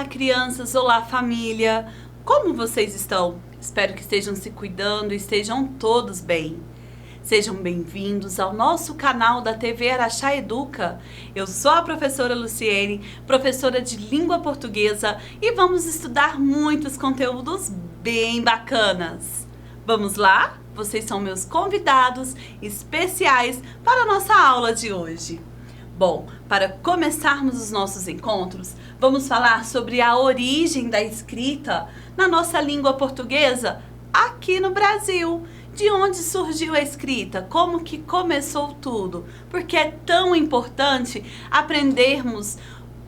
crianças! Olá, família! Como vocês estão? Espero que estejam se cuidando e estejam todos bem. Sejam bem-vindos ao nosso canal da TV Araxá Educa. Eu sou a professora Luciene, professora de língua portuguesa, e vamos estudar muitos conteúdos bem bacanas. Vamos lá? Vocês são meus convidados especiais para a nossa aula de hoje. Bom, para começarmos os nossos encontros, vamos falar sobre a origem da escrita na nossa língua portuguesa aqui no Brasil. De onde surgiu a escrita? Como que começou tudo? Porque é tão importante aprendermos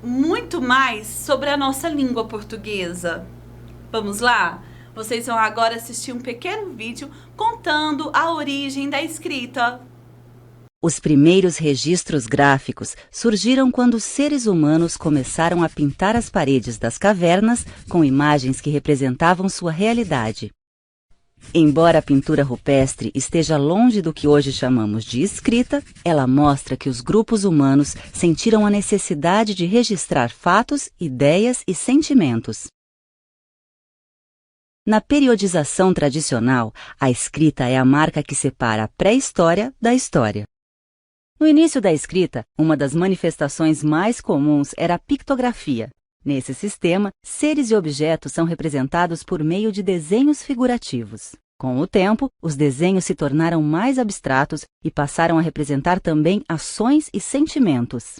muito mais sobre a nossa língua portuguesa. Vamos lá? Vocês vão agora assistir um pequeno vídeo contando a origem da escrita. Os primeiros registros gráficos surgiram quando os seres humanos começaram a pintar as paredes das cavernas com imagens que representavam sua realidade. Embora a pintura rupestre esteja longe do que hoje chamamos de escrita, ela mostra que os grupos humanos sentiram a necessidade de registrar fatos, ideias e sentimentos. Na periodização tradicional, a escrita é a marca que separa a pré-história da história. No início da escrita, uma das manifestações mais comuns era a pictografia. Nesse sistema, seres e objetos são representados por meio de desenhos figurativos. Com o tempo, os desenhos se tornaram mais abstratos e passaram a representar também ações e sentimentos.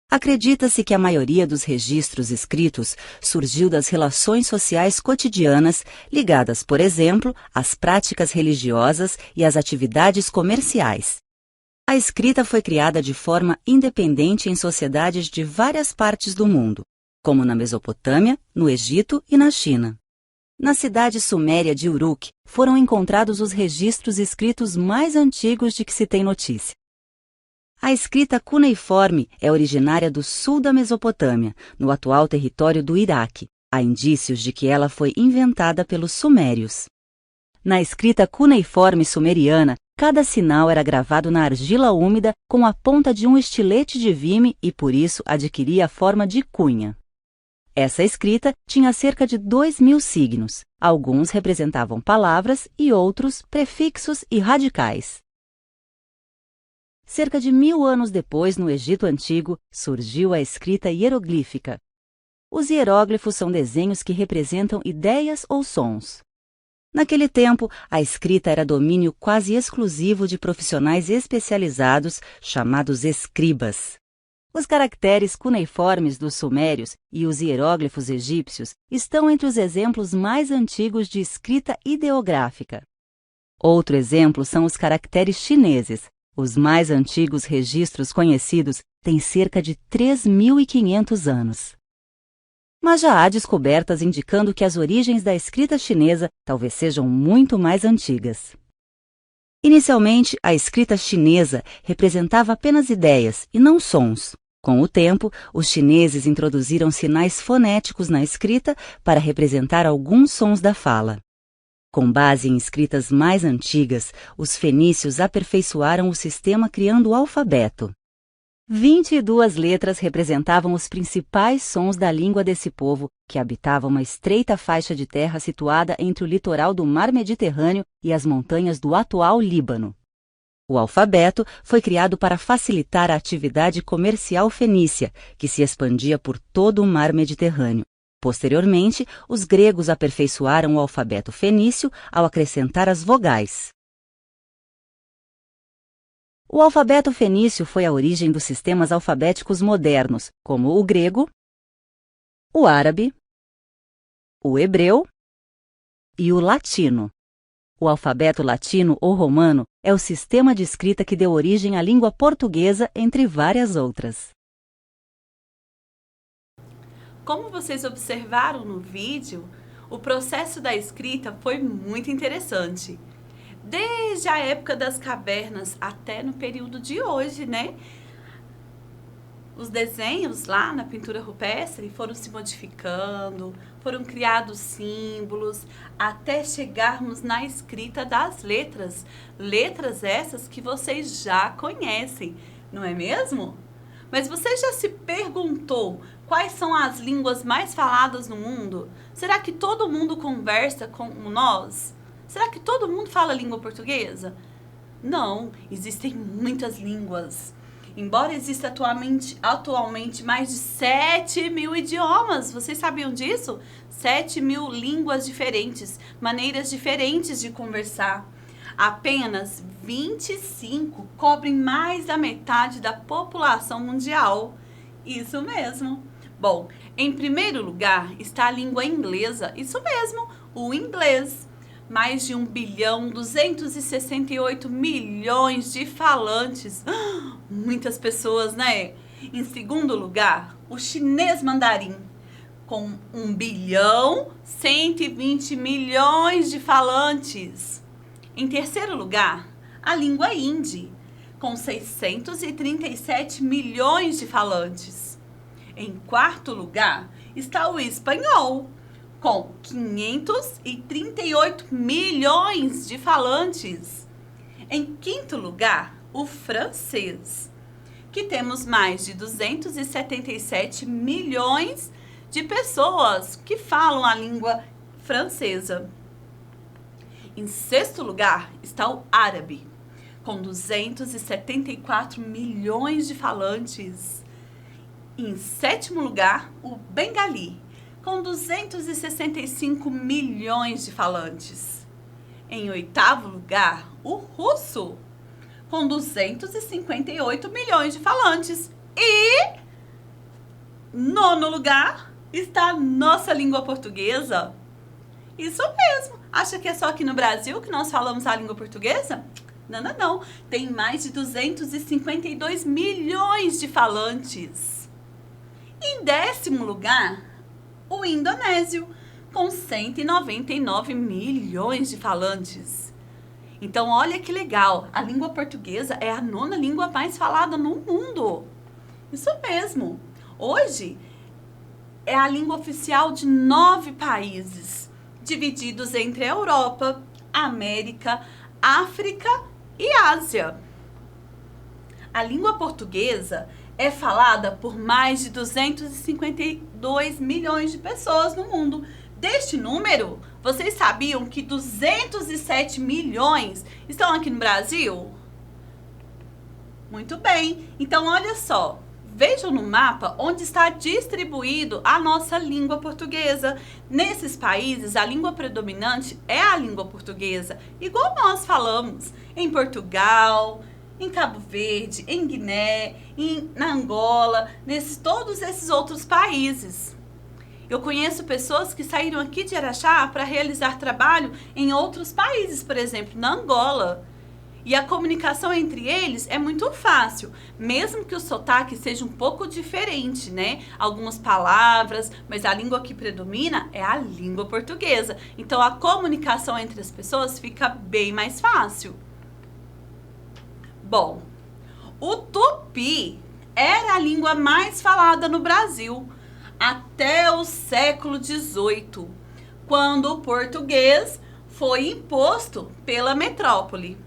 Acredita-se que a maioria dos registros escritos surgiu das relações sociais cotidianas ligadas, por exemplo, às práticas religiosas e às atividades comerciais. A escrita foi criada de forma independente em sociedades de várias partes do mundo, como na Mesopotâmia, no Egito e na China. Na cidade suméria de Uruk, foram encontrados os registros escritos mais antigos de que se tem notícia. A escrita cuneiforme é originária do sul da Mesopotâmia, no atual território do Iraque. Há indícios de que ela foi inventada pelos sumérios. Na escrita cuneiforme sumeriana, cada sinal era gravado na argila úmida com a ponta de um estilete de vime e, por isso, adquiria a forma de cunha. Essa escrita tinha cerca de 2.000 signos. Alguns representavam palavras e outros prefixos e radicais. Cerca de 1.000 anos depois, no Egito Antigo, surgiu a escrita hieroglífica. Os hieróglifos são desenhos que representam ideias ou sons. Naquele tempo, a escrita era domínio quase exclusivo de profissionais especializados, chamados escribas. Os caracteres cuneiformes dos sumérios e os hieróglifos egípcios estão entre os exemplos mais antigos de escrita ideográfica. Outro exemplo são os caracteres chineses. Os mais antigos registros conhecidos têm cerca de 3.500 anos. Mas já há descobertas indicando que as origens da escrita chinesa talvez sejam muito mais antigas. Inicialmente, a escrita chinesa representava apenas ideias e não sons. Com o tempo, os chineses introduziram sinais fonéticos na escrita para representar alguns sons da fala. Com base em escritas mais antigas, os fenícios aperfeiçoaram o sistema criando o alfabeto. 22 letras representavam os principais sons da língua desse povo, que habitava uma estreita faixa de terra situada entre o litoral do Mar Mediterrâneo e as montanhas do atual Líbano. O alfabeto foi criado para facilitar a atividade comercial fenícia, que se expandia por todo o Mar Mediterrâneo. Posteriormente, os gregos aperfeiçoaram o alfabeto fenício ao acrescentar as vogais. O alfabeto fenício foi a origem dos sistemas alfabéticos modernos, como o grego, o árabe, o hebreu e o latino. O alfabeto latino ou romano é o sistema de escrita que deu origem à língua portuguesa, entre várias outras. Como vocês observaram no vídeo, o processo da escrita foi muito interessante. Desde a época das cavernas até no período de hoje, né? Os desenhos lá na pintura rupestre foram se modificando, foram criados símbolos, até chegarmos na escrita das letras. Letras essas que vocês já conhecem, não é mesmo? Mas você já se perguntou quais são as línguas mais faladas no mundo? Será que todo mundo conversa como nós? Será que todo mundo fala língua portuguesa? Não, existem muitas línguas. Embora exista atualmente mais de 7.000 idiomas, vocês sabiam disso? 7.000 línguas diferentes, maneiras diferentes de conversar. Apenas 25 cobrem mais da metade da população mundial. Isso mesmo. Bom, em primeiro lugar está a língua inglesa. Isso mesmo, o inglês. Mais de 1.268 bilhões de falantes. Muitas pessoas, né? Em segundo lugar, o chinês mandarim, com 1.120 bilhões de falantes. Em terceiro lugar, a língua hindi, com 637 milhões de falantes. Em quarto lugar, está o espanhol, com 538 milhões de falantes. Em quinto lugar, o francês, que temos mais de 277 milhões de pessoas que falam a língua francesa. Em sexto lugar está o árabe, com 274 milhões de falantes. Em sétimo lugar, o bengali, com 265 milhões de falantes. Em oitavo lugar, o russo, com 258 milhões de falantes. E nono lugar está a nossa língua portuguesa. Isso mesmo. Acha que é só aqui no Brasil que nós falamos a língua portuguesa? Não, não, não. Tem mais de 252 milhões de falantes. Em décimo lugar, o indonésio, com 199 milhões de falantes. Então, olha que legal. A língua portuguesa é a nona língua mais falada no mundo. Isso mesmo. Hoje, é a língua oficial de 9 países, divididos entre a Europa, América, África e Ásia. A língua portuguesa é falada por mais de 252 milhões de pessoas no mundo. Deste número, vocês sabiam que 207 milhões estão aqui no Brasil? Muito bem. Então, olha só. Vejam no mapa onde está distribuído a nossa língua portuguesa. Nesses países, a língua predominante é a língua portuguesa, igual nós falamos em Portugal, em Cabo Verde, em Guiné, na Angola, todos esses outros países. Eu conheço pessoas que saíram aqui de Araxá para realizar trabalho em outros países, por exemplo, na Angola. E a comunicação entre eles é muito fácil, mesmo que o sotaque seja um pouco diferente, né? Algumas palavras, mas a língua que predomina é a língua portuguesa. Então, a comunicação entre as pessoas fica bem mais fácil. Bom, o tupi era a língua mais falada no Brasil até o século XVIII, quando o português foi imposto pela metrópole.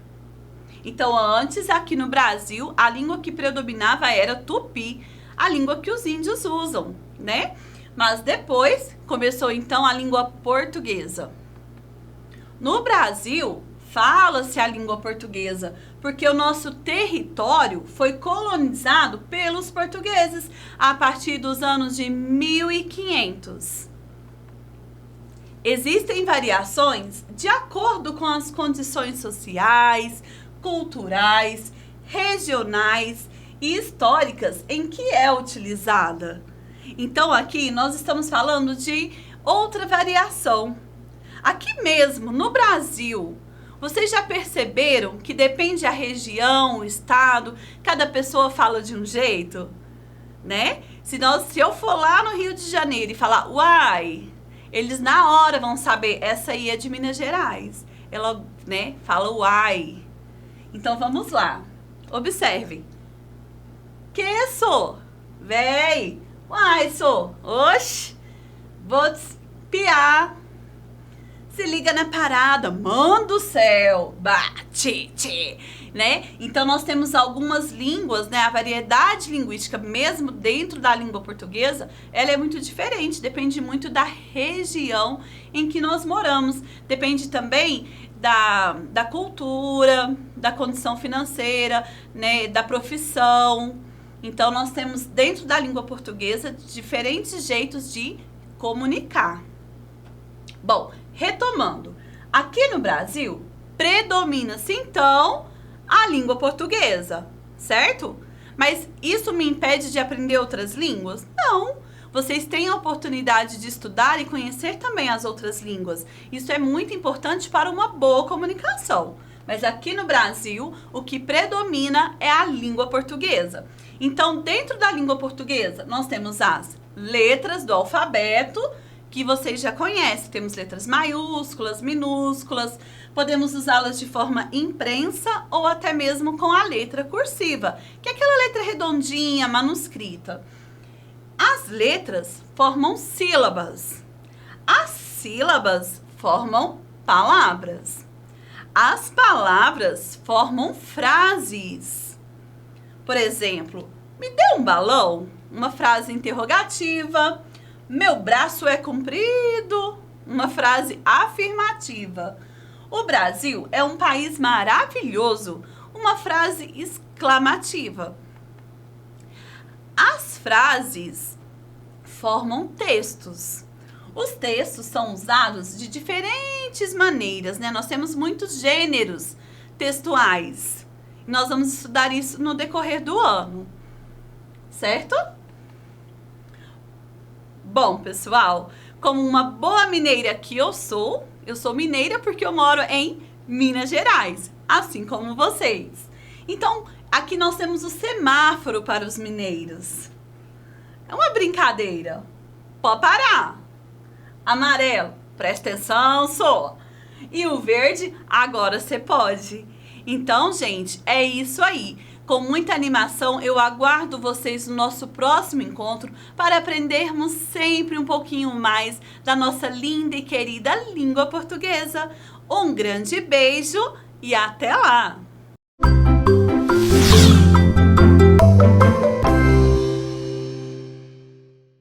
Então, antes, aqui no Brasil, a língua que predominava era tupi, a língua que os índios usam, né? Mas depois, começou então a língua portuguesa. No Brasil, fala-se a língua portuguesa, porque o nosso território foi colonizado pelos portugueses a partir dos anos de 1500. Existem variações de acordo com as condições sociais, culturais, regionais e históricas em que é utilizada. Então, aqui nós estamos falando de outra variação. Aqui mesmo, no Brasil, vocês já perceberam que depende da região, o estado, cada pessoa fala de um jeito, né? Se eu for lá no Rio de Janeiro e falar, uai, eles na hora vão saber, essa aí é de Minas Gerais. Ela, né, fala uai. Então, vamos lá. Observem. Que sou? Véi. Uai, sou. Oxi. Vou piar. se liga na parada, manda o céu, bate, tchê, né? Então nós temos algumas línguas, né? A variedade linguística, mesmo dentro da língua portuguesa, ela é muito diferente, depende muito da região em que nós moramos. Depende também da cultura, da condição financeira, né? Da profissão. Então nós temos dentro da língua portuguesa diferentes jeitos de comunicar. Bom, retomando, aqui no Brasil predomina-se então a língua portuguesa, certo? Mas isso me impede de aprender outras línguas? Não! Vocês têm a oportunidade de estudar e conhecer também as outras línguas. Isso é muito importante para uma boa comunicação. Mas aqui no Brasil, o que predomina é a língua portuguesa. Então, dentro da língua portuguesa, nós temos as letras do alfabeto, que vocês já conhecem. Temos letras maiúsculas, minúsculas, podemos usá-las de forma impressa ou até mesmo com a letra cursiva, que é aquela letra redondinha, manuscrita. As letras formam sílabas. As sílabas formam palavras. As palavras formam frases. Por exemplo, me dê um balão, uma frase interrogativa. Meu braço é comprido, uma frase afirmativa. O Brasil é um país maravilhoso, uma frase exclamativa. As frases formam textos. Os textos são usados de diferentes maneiras, né? Nós temos muitos gêneros textuais. Nós vamos estudar isso no decorrer do ano, certo? Bom, pessoal, como uma boa mineira que eu sou mineira porque eu moro em Minas Gerais, assim como vocês. Então, aqui nós temos o semáforo para os mineiros. É uma brincadeira. Pode parar. Amarelo, presta atenção, só. E o verde, agora você pode. Então, gente, é isso aí. Com muita animação, eu aguardo vocês no nosso próximo encontro para aprendermos sempre um pouquinho mais da nossa linda e querida língua portuguesa. Um grande beijo e até lá!